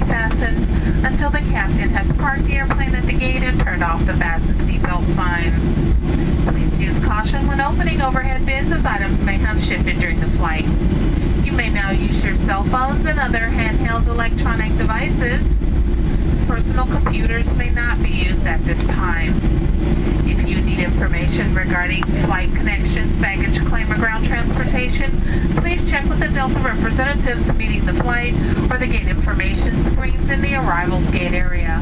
fastened until the captain has parked the airplane at the gate and turned off the fasten seatbelt sign. Please use caution when opening overhead bins, as items may have shifted during the flight. You may now use your cell phones and other handheld electronic devices. Personal computers may not be used at this time. If you need information regarding flight connections, baggage claim, or ground transportation, please check with the Delta representatives meeting the flight or the gate information screens in the arrivals gate area.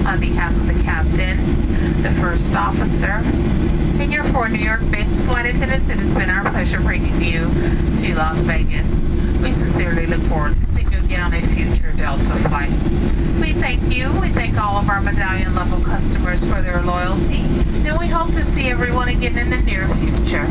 On behalf of the captain, the first officer, and your 4 New York-based flight attendants, it has been our pleasure bringing you to Las Vegas. We sincerely look forward to seeing you again on a future Delta flight. We thank you. We thank all of our medallion level customers for their loyalty, and we hope to see everyone again in the near future.